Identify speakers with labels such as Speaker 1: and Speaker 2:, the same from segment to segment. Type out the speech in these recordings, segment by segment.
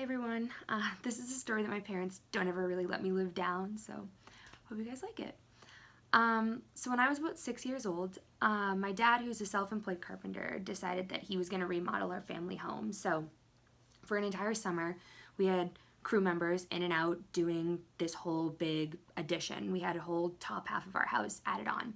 Speaker 1: everyone. This is a story that my parents don't ever really let me live down, so hope you guys like it. So when I was about 6 years old, my dad, who's a self-employed carpenter, decided that he was going to remodel our family home. So for an entire summer, we had crew members in and out doing this whole big addition. We had a whole top half of our house added on.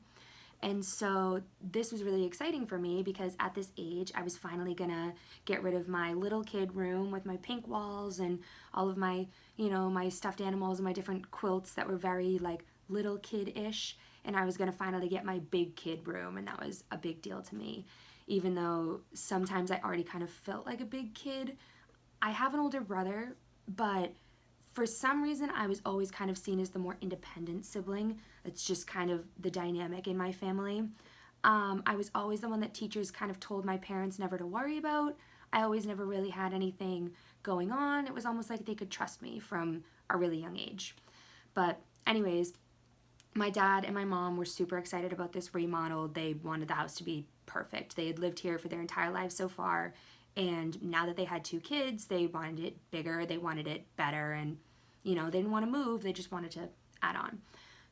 Speaker 1: And so this was really exciting for me because at this age, I was finally gonna get rid of my little kid room with my pink walls and all of my, my stuffed animals and my different quilts that were very like little kid-ish. And I was gonna finally get my big kid room, and that was a big deal to me. Even though sometimes I already kind of felt like a big kid. I have an older brother, but for some reason, I was always kind of seen as the more independent sibling. It's just kind of the dynamic in my family. I was always the one that teachers kind of told my parents never to worry about. I always never really had anything going on. It was almost like they could trust me from a really young age. But anyways, my dad and my mom were super excited about this remodel. They wanted the house to be perfect. They had lived here for their entire lives so far, and now that they had 2 kids, they wanted it bigger, they wanted it better, and they didn't want to move, they just wanted to add on.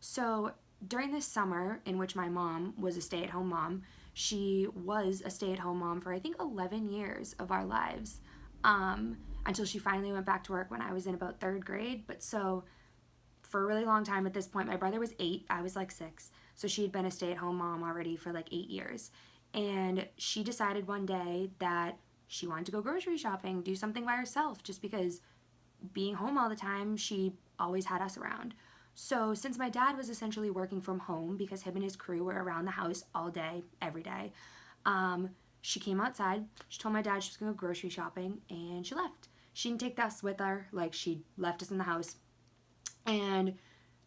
Speaker 1: So during this summer, in which my mom was a stay-at-home mom, she was a stay-at-home mom for I think 11 years of our lives, until she finally went back to work when I was in about 3rd grade. But so for a really long time at this point, my brother was 8, I was like 6, so she had been a stay-at-home mom already for like 8 years. And she decided one day that she wanted to go grocery shopping, do something by herself, just because being home all the time, she always had us around. So since my dad was essentially working from home because him and his crew were around the house all day, every day, she came outside, she told my dad she was going to go grocery shopping, and she left. She didn't take us with her, like she left us in the house, and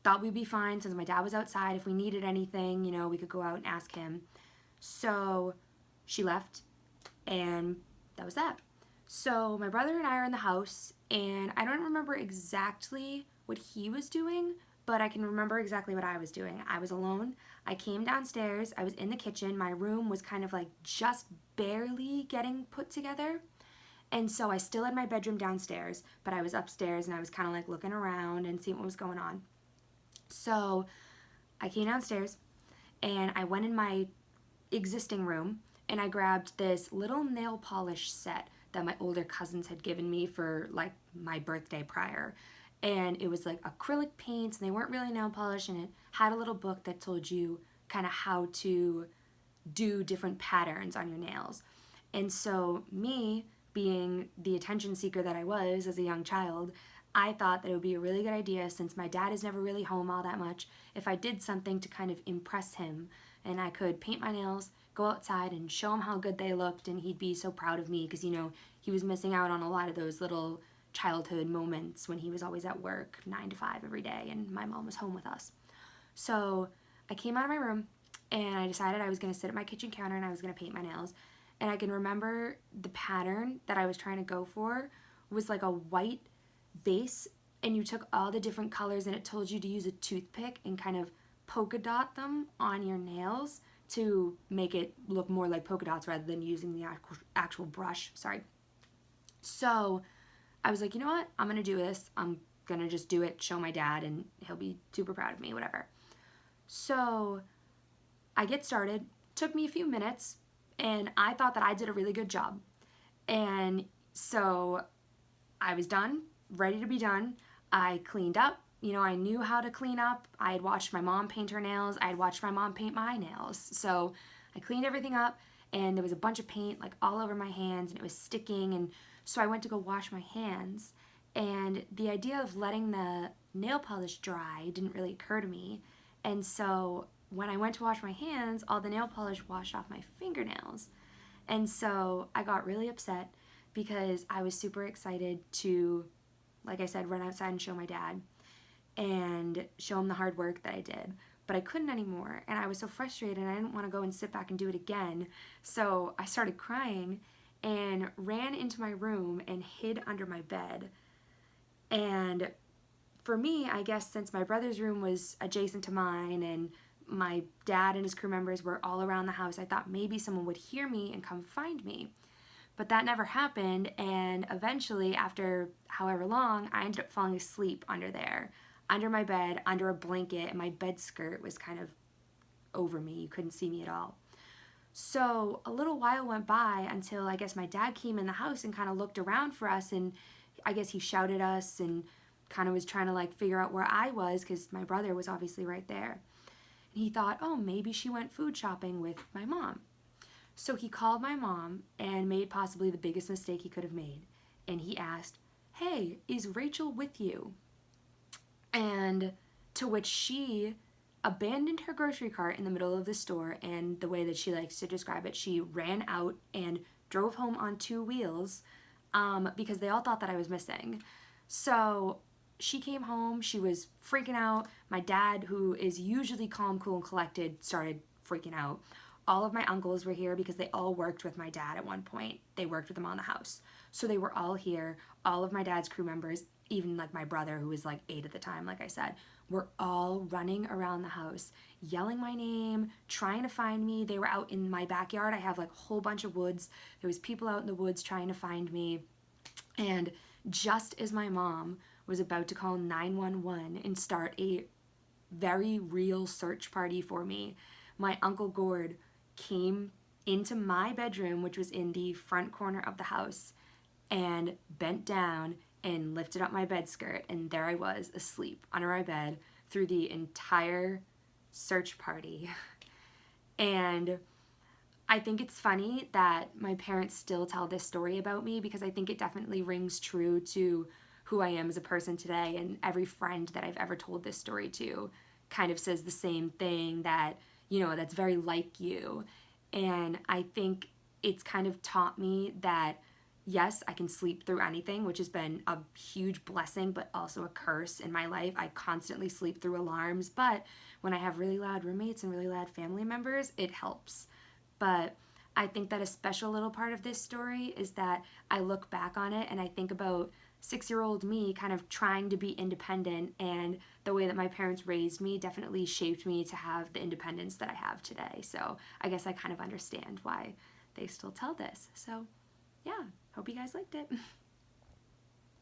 Speaker 1: thought we'd be fine since my dad was outside. If we needed anything, we could go out and ask him. So she left, and that was that. So my brother and I are in the house, and I don't remember exactly what he was doing, but I can remember exactly what I was doing. I was alone. I came downstairs. I was in the kitchen. My room was kind of like just barely getting put together. And so I still had my bedroom downstairs, but I was upstairs, and I was kind of like looking around and seeing what was going on. So I came downstairs, and I went in my existing room, and I grabbed this little nail polish set that my older cousins had given me for like my birthday prior. And it was like acrylic paints, and they weren't really nail polish, and it had a little book that told you kind of how to do different patterns on your nails. And so me, being the attention seeker that I was as a young child, I thought that it would be a really good idea, since my dad is never really home all that much, if I did something to kind of impress him, and I could paint my nails, go outside and show him how good they looked, and he'd be so proud of me because, he was missing out on a lot of those little childhood moments when he was always at work 9 to 5 every day and my mom was home with us. So I came out of my room, and I decided I was going to sit at my kitchen counter and I was going to paint my nails. And I can remember the pattern that I was trying to go for was like a white base, and you took all the different colors, and it told you to use a toothpick and kind of polka dot them on your nails to make it look more like polka dots rather than using the actual brush. So I was like, you know what? I'm going to do this. I'm going to just do it, show my dad, and he'll be super proud of me, whatever. So I get started. Took me a few minutes, and I thought that I did a really good job. And so I was done, ready to be done. I cleaned up. I knew how to clean up. I had watched my mom paint her nails. I had watched my mom paint my nails. So I cleaned everything up, and there was a bunch of paint like all over my hands, and it was sticking. And so I went to go wash my hands, and the idea of letting the nail polish dry didn't really occur to me. And so when I went to wash my hands, all the nail polish washed off my fingernails. And so I got really upset because I was super excited to, like I said, run outside and show my dad and show him the hard work that I did. But I couldn't anymore, and I was so frustrated, and I didn't want to go and sit back and do it again. So I started crying and ran into my room and hid under my bed. And for me, I guess since my brother's room was adjacent to mine and my dad and his crew members were all around the house, I thought maybe someone would hear me and come find me. But that never happened, and eventually, after however long, I ended up falling asleep under there, under my bed, under a blanket, and my bed skirt was kind of over me. You couldn't see me at all. So a little while went by until I guess my dad came in the house and kind of looked around for us, and I guess he shouted us and kind of was trying to like figure out where I was because my brother was obviously right there. And he thought, oh, maybe she went food shopping with my mom. So he called my mom and made possibly the biggest mistake he could have made. And he asked, hey, is Rachel with you? And to which she abandoned her grocery cart in the middle of the store, and the way that she likes to describe it, she ran out and drove home on two wheels because they all thought that I was missing. So she came home, she was freaking out. My dad, who is usually calm, cool, and collected, started freaking out. All of my uncles were here because they all worked with my dad at one point. They worked with him on the house. So they were all here. All of my dad's crew members, even like my brother, who was like 8 at the time, like I said, were all running around the house, yelling my name, trying to find me. They were out in my backyard. I have like a whole bunch of woods. There was people out in the woods trying to find me. And just as my mom was about to call 911 and start a very real search party for me, my Uncle Gord came into my bedroom, which was in the front corner of the house, and bent down and lifted up my bed skirt, and there I was asleep under my bed through the entire search party. And I think it's funny that my parents still tell this story about me because I think it definitely rings true to who I am as a person today, and every friend that I've ever told this story to kind of says the same thing, that, you know, that's very like you. And I think it's kind of taught me that yes, I can sleep through anything, which has been a huge blessing, but also a curse in my life. I constantly sleep through alarms, but when I have really loud roommates and really loud family members, it helps. But I think that a special little part of this story is that I look back on it and I think about 6-year-old me kind of trying to be independent, and the way that my parents raised me definitely shaped me to have the independence that I have today. So I guess I kind of understand why they still tell this. So yeah, hope you guys liked it.